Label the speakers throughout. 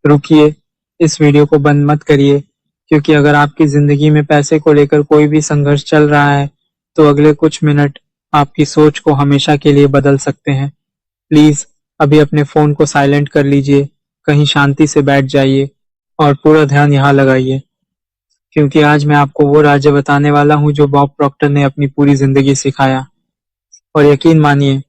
Speaker 1: रुकिए, इस वीडियो को बंद मत करिए, क्योंकि अगर आपकी ज़िंदगी में पैसे को लेकर कोई भी संघर्ष चल रहा है, तो अगले कुछ मिनट आपकी सोच को हमेशा के लिए बदल सकते हैं। प्लीज़ अभी अपने फ़ोन को साइलेंट कर लीजिए, कहीं शांति से बैठ जाइए और पूरा ध्यान यहाँ लगाइए, क्योंकि आज मैं आपको वो राज्य बताने वाला हूँ जो बॉब प्रॉक्टर ने अपनी पूरी ज़िंदगी सिखाया। और यकीन मानिए,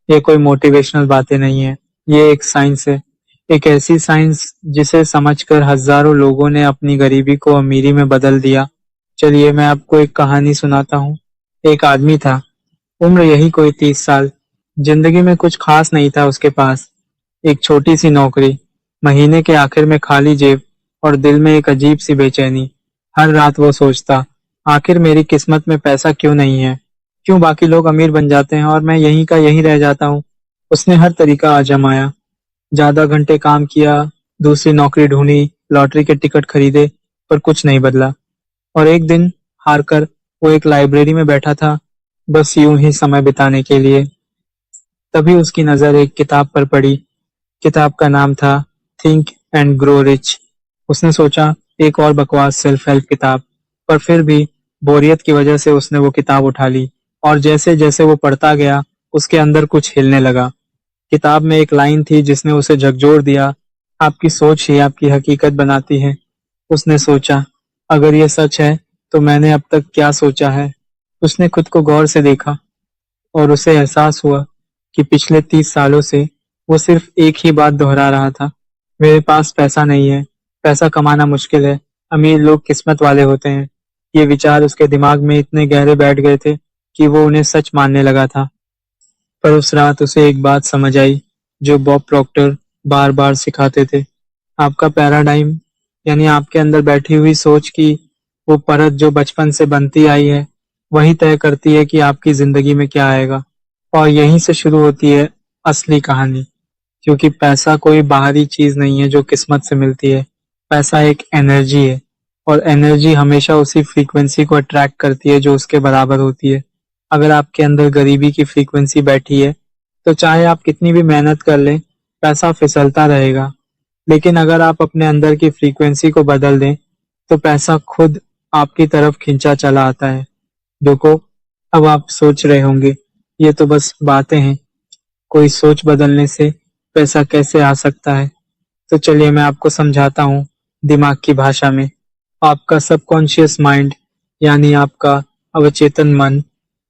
Speaker 1: ये कोई मोटिवेशनल बातें नहीं है, ये एक साइंस है। एक ऐसी साइंस जिसे समझकर हज़ारों लोगों ने अपनी गरीबी को अमीरी में बदल दिया। चलिए मैं आपको एक कहानी सुनाता हूँ। एक आदमी था, उम्र यही कोई 30 साल। जिंदगी में कुछ खास नहीं था उसके पास। एक छोटी सी नौकरी, महीने के आखिर में खाली जेब और दिल में एक अजीब सी बेचैनी। हर रात वो सोचता, आखिर मेरी किस्मत में पैसा क्यों नहीं है? क्यों बाकी लोग अमीर बन जाते हैं और मैं यहीं का यहीं रह जाता हूँ? उसने हर तरीका आजमाया, ज्यादा घंटे काम किया, दूसरी नौकरी ढूंढी, लॉटरी के टिकट खरीदे, पर कुछ नहीं बदला। और एक दिन हारकर वो एक लाइब्रेरी में बैठा था, बस यूं ही समय बिताने के लिए। तभी उसकी नजर एक किताब पर पड़ी। किताब का नाम था थिंक एंड ग्रो रिच। उसने सोचा, एक और बकवास सेल्फ हेल्प किताब, पर फिर भी बोरियत की वजह से उसने वो किताब उठा ली। और जैसे जैसे वो पढ़ता गया, उसके अंदर कुछ हिलने लगा। किताब में एक लाइन थी जिसने उसे झकझोर दिया, आपकी सोच ही आपकी हकीकत बनाती है। उसने सोचा, अगर ये सच है तो मैंने अब तक क्या सोचा है? उसने खुद को गौर से देखा और उसे एहसास हुआ कि पिछले 30 सालों से वो सिर्फ एक ही बात दोहरा रहा था, मेरे पास पैसा नहीं है, पैसा कमाना मुश्किल है, अमीर लोग किस्मत वाले होते हैं। ये विचार उसके दिमाग में इतने गहरे बैठ गए थे कि वो उन्हें सच मानने लगा था। पर उस रात उसे एक बात समझ आई, जो बॉब प्रॉक्टर बार बार सिखाते थे। आपका पैराडाइम, यानी आपके अंदर बैठी हुई सोच की वो परत जो बचपन से बनती आई है, वही तय करती है कि आपकी जिंदगी में क्या आएगा। और यहीं से शुरू होती है असली कहानी, क्योंकि पैसा कोई बाहरी चीज नहीं है जो किस्मत से मिलती है। पैसा एक एनर्जी है, और एनर्जी हमेशा उसी फ्रीक्वेंसी को अट्रैक्ट करती है जो उसके बराबर होती है। अगर आपके अंदर गरीबी की फ्रीक्वेंसी बैठी है, तो चाहे आप कितनी भी मेहनत कर लें, पैसा फिसलता रहेगा। लेकिन अगर आप अपने अंदर की फ्रीक्वेंसी को बदल दें, तो पैसा खुद आपकी तरफ खिंचा चला आता है। देखो, अब आप सोच रहे होंगे, ये तो बस बातें हैं, कोई सोच बदलने से पैसा कैसे आ सकता है? तो चलिए मैं आपको समझाता हूँ दिमाग की भाषा में। आपका सबकॉन्शियस माइंड, यानी आपका अवचेतन मन,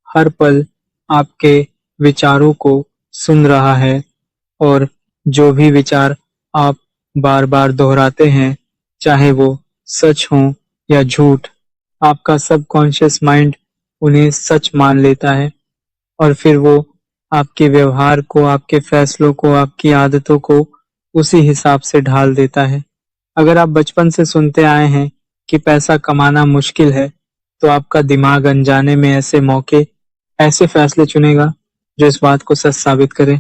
Speaker 1: हर पल आपके विचारों को सुन रहा है, और जो भी विचार आप बार बार दोहराते हैं, चाहे वो सच हो या झूठ, आपका सबकॉन्शियस माइंड उन्हें सच मान लेता है। और फिर वो आपके व्यवहार को, आपके फैसलों को, आपकी आदतों को उसी हिसाब से ढाल देता है। अगर आप बचपन से सुनते आए हैं कि पैसा कमाना मुश्किल है, तो आपका दिमाग अनजाने में ऐसे मौके, ऐसे फैसले चुनेगा जो इस बात को सच साबित करें।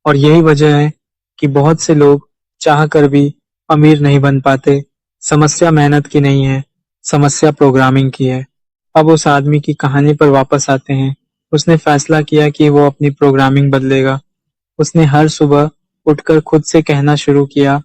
Speaker 1: और यही वजह है कि बहुत से लोग चाह कर भी अमीर नहीं बन पाते। समस्या मेहनत की नहीं है, समस्या प्रोग्रामिंग की है। अब उस आदमी की कहानी पर वापस आते हैं। उसने फैसला किया कि वो अपनी प्रोग्रामिंग बदलेगा। उसने हर सुबह उठकर खुद से कहना शुरू किया,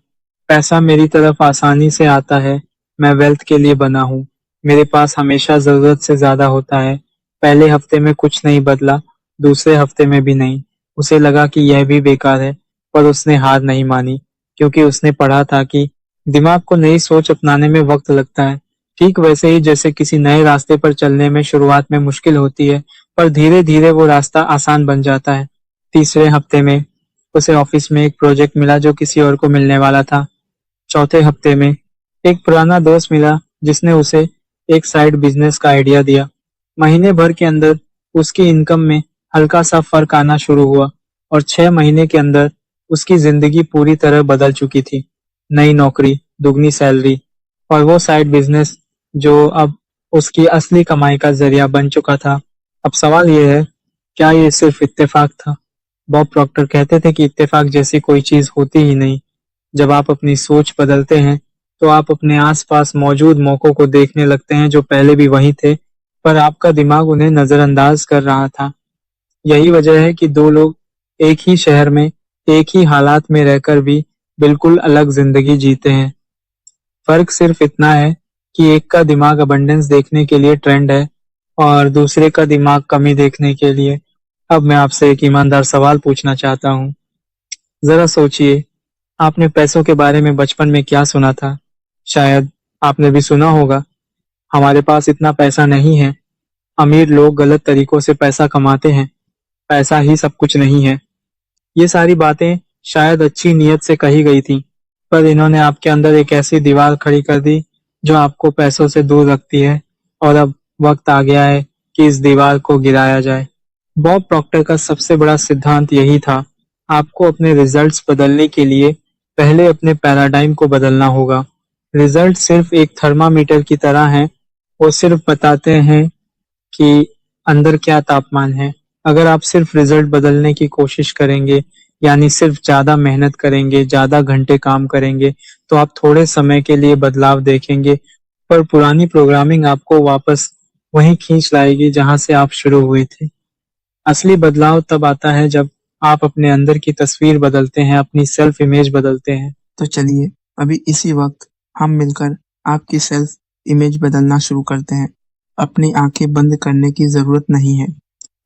Speaker 1: पैसा मेरी तरफ आसानी से आता है, मैं वेल्थ के लिए बना हूँ, मेरे पास हमेशा जरूरत से ज्यादा होता है। पहले हफ्ते में कुछ नहीं बदला, दूसरे हफ्ते में भी नहीं। उसे लगा कि यह भी बेकार है, पर उसने हार नहीं मानी, क्योंकि उसने पढ़ा था कि दिमाग को नई सोच अपनाने में वक्त लगता है। ठीक वैसे ही जैसे किसी नए रास्ते पर चलने में शुरुआत में मुश्किल होती है, पर धीरे धीरे वो रास्ता आसान बन जाता है। तीसरे हफ्ते में उसे ऑफिस में एक प्रोजेक्ट मिला जो किसी और को मिलने वाला था। चौथे हफ्ते में एक पुराना दोस्त मिला जिसने उसे एक साइड बिजनेस का आइडिया दिया। महीने भर के अंदर उसकी इनकम में हल्का सा फर्क आना शुरू हुआ, और 6 महीने के अंदर उसकी जिंदगी पूरी तरह बदल चुकी थी। नई नौकरी, दुगनी सैलरी, और वो साइड बिजनेस जो अब उसकी असली कमाई का जरिया बन चुका था। अब सवाल ये है, क्या ये सिर्फ इत्तेफाक था? बॉब प्रॉक्टर कहते थे कि इत्तेफाक जैसी कोई चीज होती ही नहीं। जब आप अपनी सोच बदलते हैं, तो आप अपने आसपास मौजूद मौकों को देखने लगते हैं जो पहले भी वहीं थे, पर आपका दिमाग उन्हें नजरअंदाज कर रहा था। यही वजह है कि दो लोग एक ही शहर में, एक ही हालात में रहकर भी बिल्कुल अलग जिंदगी जीते हैं। फर्क सिर्फ इतना है कि एक का दिमाग अबंडेंस देखने के लिए ट्रेंड है और दूसरे का दिमाग कमी देखने के लिए। अब मैं आपसे एक ईमानदार सवाल पूछना चाहता हूँ। जरा सोचिए, आपने पैसों के बारे में बचपन में क्या सुना था? शायद आपने भी सुना होगा, हमारे पास इतना पैसा नहीं है, अमीर लोग गलत तरीकों से पैसा कमाते हैं, पैसा ही सब कुछ नहीं है। ये सारी बातें शायद अच्छी नीयत से कही गई थी, पर इन्होंने आपके अंदर एक ऐसी दीवार खड़ी कर दी जो आपको पैसों से दूर रखती है। और अब वक्त आ गया है कि इस दीवार को गिराया जाए। बॉब प्रॉक्टर का सबसे बड़ा सिद्धांत यही था, आपको अपने रिजल्ट्स बदलने के लिए पहले अपने पैराडाइम को बदलना होगा। रिजल्ट सिर्फ एक थर्मामीटर की तरह हैं, वो सिर्फ बताते हैं कि अंदर क्या तापमान है। अगर आप सिर्फ रिजल्ट बदलने की कोशिश करेंगे, यानी सिर्फ ज़्यादा मेहनत करेंगे, ज़्यादा घंटे काम करेंगे, तो आप थोड़े समय के लिए बदलाव देखेंगे, पर पुरानी प्रोग्रामिंग आपको वापस वहीं खींच लाएगी जहां से आप शुरू हुए थे। असली बदलाव तब आता है जब आप अपने अंदर की तस्वीर बदलते हैं, अपनी सेल्फ इमेज बदलते हैं।
Speaker 2: तो चलिए अभी इसी वक्त हम मिलकर आपकी सेल्फ इमेज बदलना शुरू करते हैं। अपनी आंखें बंद करने की ज़रूरत नहीं है।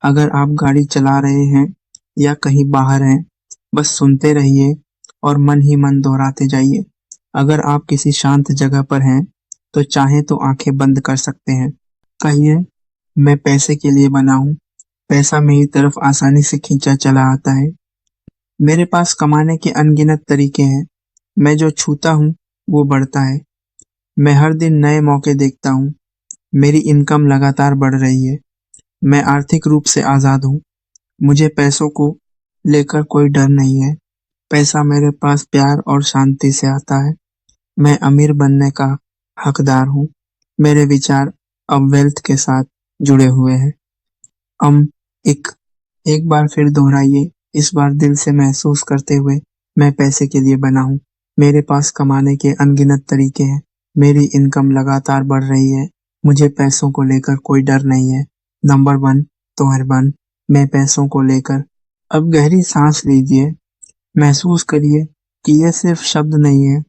Speaker 2: अगर आप गाड़ी चला रहे हैं या कहीं बाहर हैं, बस सुनते रहिए और मन ही मन दोहराते जाइए। अगर आप किसी शांत जगह पर हैं, तो चाहे तो आंखें बंद कर सकते हैं। कहिए, मैं पैसे के लिए बना हूँ। पैसा मेरी तरफ आसानी से खींचा चला आता है। मेरे पास कमाने के अनगिनत तरीके हैं। मैं जो छूता हूँ वो बढ़ता है। मैं हर दिन नए मौके देखता हूँ। मेरी इनकम लगातार बढ़ रही है। मैं आर्थिक रूप से आज़ाद हूँ। मुझे पैसों को लेकर कोई डर नहीं है। पैसा मेरे पास प्यार और शांति से आता है। मैं अमीर बनने का हकदार हूँ। मेरे विचार अब वेल्थ के साथ जुड़े हुए हैं। हम एक एक बार फिर दोहराइए, इस बार दिल से महसूस करते हुए, मैं पैसे के लिए बना हूँ। मेरे पास कमाने के अनगिनत तरीके हैं। मेरी इनकम लगातार बढ़ रही है। मुझे पैसों को लेकर कोई डर नहीं है। नंबर 1 तो अरबान, मैं पैसों को लेकर। अब गहरी सांस लीजिए। महसूस करिए कि यह सिर्फ शब्द नहीं है,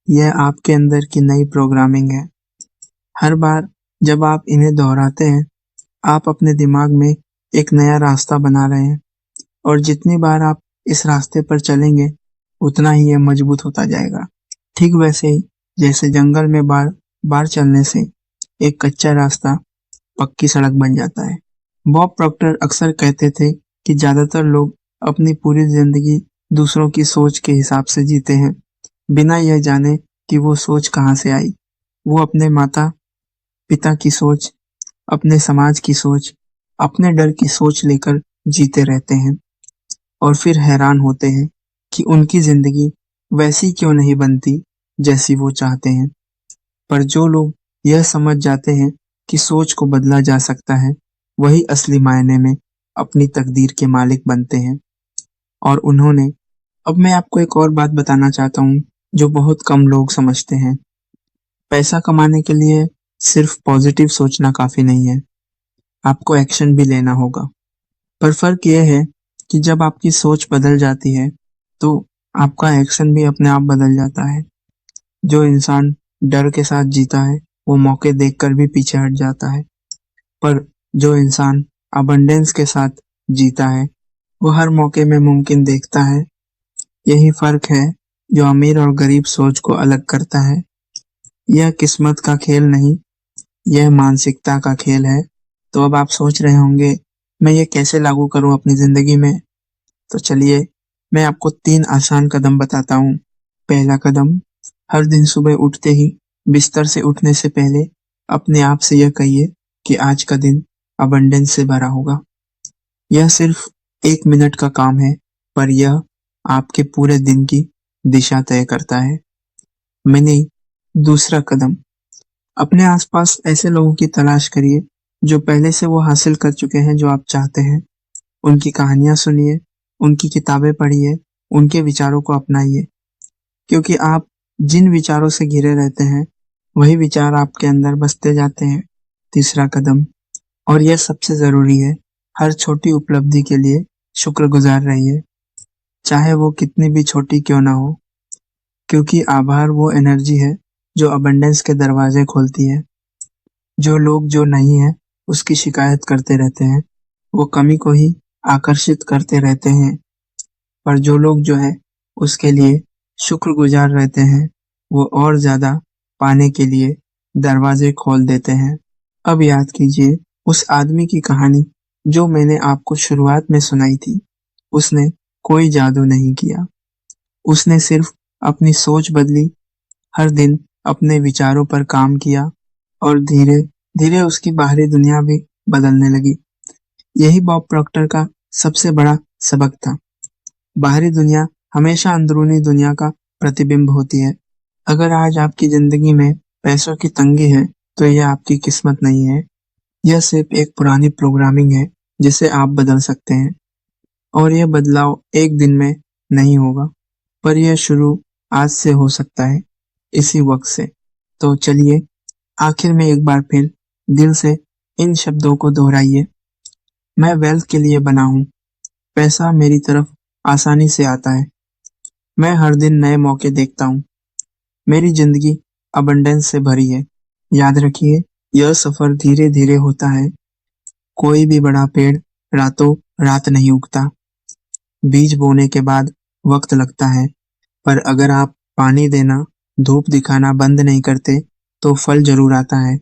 Speaker 2: यह आपके अंदर की नई प्रोग्रामिंग है। हर बार जब आप इन्हें दोहराते हैं, आप अपने दिमाग में एक नया रास्ता बना रहे हैं, और जितनी बार आप इस रास्ते पर चलेंगे, उतना ही यह मजबूत होता जाएगा। ठीक वैसे ही जैसे जंगल में बार बार चलने से एक कच्चा रास्ता पक्की सड़क बन जाता है। बॉब प्रॉक्टर अक्सर कहते थे कि ज्यादातर लोग अपनी पूरी जिंदगी दूसरों की सोच के हिसाब से जीते हैं, बिना यह जाने कि वो सोच कहाँ से आई। वो अपने माता पिता की सोच, अपने समाज की सोच, अपने डर की सोच लेकर जीते रहते हैं, और फिर हैरान होते हैं कि उनकी जिंदगी वैसी क्यों नहीं बनती जैसी वो चाहते हैं। पर जो लोग यह समझ जाते हैं कि सोच को बदला जा सकता है, वही असली मायने में अपनी तकदीर के मालिक बनते हैं। और उन्होंने अब मैं आपको एक और बात बताना चाहता हूँ जो बहुत कम लोग समझते हैं। पैसा कमाने के लिए सिर्फ पॉजिटिव सोचना काफी नहीं है, आपको एक्शन भी लेना होगा। पर फर्क यह है कि जब आपकी सोच बदल जाती है, तो आपका एक्शन भी अपने आप बदल जाता है। जो इंसान डर के साथ जीता है, वो मौके देखकर भी पीछे हट जाता है। पर जो इंसान अबंडेंस के साथ जीता है, वो हर मौके में मुमकिन देखता है। यही फर्क है जो अमीर और गरीब सोच को अलग करता है। यह किस्मत का खेल नहीं, यह मानसिकता का खेल है। तो अब आप सोच रहे होंगे, मैं ये कैसे लागू करूं अपनी जिंदगी में? तो चलिए, मैं आपको 3 आसान कदम बताता हूँ। पहला कदम, हर दिन सुबह उठते ही बिस्तर से उठने से पहले अपने आप से यह कहिए कि आज का दिन अबंडेंस से भरा होगा। यह सिर्फ 1 मिनट का काम है, पर यह आपके पूरे दिन की दिशा तय करता है। मैंने दूसरा कदम, अपने आसपास ऐसे लोगों की तलाश करिए जो पहले से वो हासिल कर चुके हैं जो आप चाहते हैं। उनकी कहानियां सुनिए, उनकी किताबें पढ़िए, उनके विचारों को अपनाइए, क्योंकि आप जिन विचारों से घिरे रहते हैं, वही विचार आपके अंदर बसते जाते हैं। तीसरा कदम, और यह सबसे जरूरी है, हर छोटी उपलब्धि के लिए शुक्रगुजार रहिए, चाहे वो कितनी भी छोटी क्यों ना हो। क्योंकि आभार वो एनर्जी है जो अबंडेंस के दरवाजे खोलती है। जो लोग जो नहीं है उसकी शिकायत करते रहते हैं, वो कमी को ही आकर्षित करते रहते हैं, पर जो लोग जो है उसके लिए शुक्रगुजार रहते हैं, वो और ज़्यादा पाने के लिए दरवाजे खोल देते हैं। अब याद कीजिए उस आदमी की कहानी जो मैंने आपको शुरुआत में सुनाई थी। उसने कोई जादू नहीं किया, उसने सिर्फ अपनी सोच बदली, हर दिन अपने विचारों पर काम किया और धीरे-धीरे उसकी बाहरी दुनिया भी बदलने लगी। यही बॉब प्रॉक्टर का सबसे बड़ा सबक था। बाहरी दुनिया हमेशा अंदरूनी दुनिया का प्रतिबिंब होती है। अगर आज आपकी ज़िंदगी में पैसों की तंगी है, तो यह आपकी किस्मत नहीं है। यह सिर्फ एक पुरानी प्रोग्रामिंग है जिसे आप बदल सकते हैं और यह बदलाव एक दिन में नहीं होगा, पर यह शुरू आज से हो सकता है, इसी वक्त से। तो चलिए आखिर में एक बार फिर दिल से इन शब्दों को दोहराइए। मैं वेल्थ के लिए बना हूँ, पैसा मेरी तरफ आसानी से आता है। मैं हर दिन नए मौके देखता हूँ, मेरी जिंदगी अबंडेंस से भरी है। याद रखिए, यह सफर धीरे धीरे होता है। कोई भी बड़ा पेड़ रातों रात नहीं उगता। बीज बोने के बाद वक्त लगता है, पर अगर आप पानी देना, धूप दिखाना बंद नहीं करते, तो फल जरूर आता है।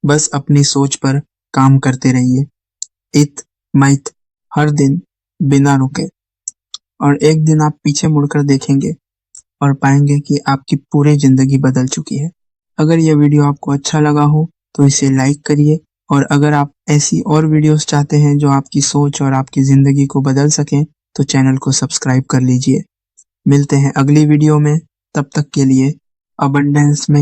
Speaker 2: बस अपनी सोच पर काम करते रहिए, इत मइत, हर दिन बिना रुके, और एक दिन आप पीछे मुड़कर देखेंगे और पाएंगे कि आपकी पूरी जिंदगी बदल चुकी है। अगर यह वीडियो आपको अच्छा लगा हो तो इसे लाइक करिए, और अगर आप ऐसी और वीडियोस चाहते हैं जो आपकी सोच और आपकी जिंदगी को बदल सकें, तो चैनल को सब्सक्राइब कर लीजिए। मिलते हैं अगली वीडियो में, तब तक के लिए अबंडेंस में